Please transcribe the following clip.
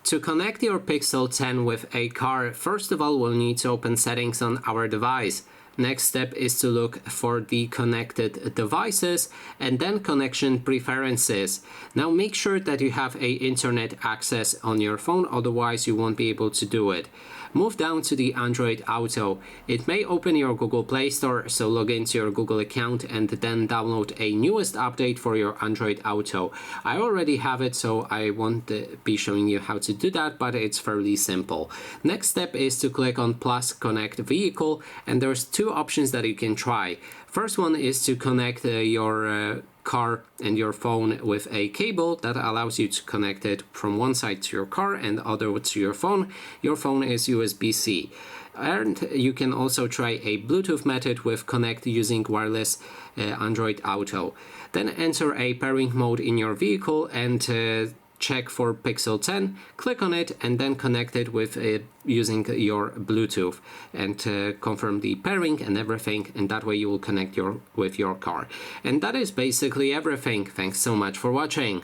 To connect your Pixel 10 with a car, first of all we'll need to open settings on our device. Next step is to look for the connected devices and then connection preferences. Now make sure that you have internet access on your phone, otherwise you won't be able to do it. Move down to the Android Auto. It may open your Google Play Store, so log into your Google account and then download a newest update for your Android Auto. I already have it, so I won't be showing you how to do that, but it's fairly simple. Next step is to click on plus connect vehicle, and there's two options that you can try. First one is to connect your car and your phone with a cable that allows you to connect it from one side to your car and the other to your phone. Your phone is USB-C. And you can also try a Bluetooth method with connect using wireless Android Auto. Then enter a pairing mode in your vehicle and check for Pixel 10, click on it and then connect it with using your Bluetooth and confirm the pairing and everything, and that way you will connect with your car. And that is basically everything. Thanks so much for watching.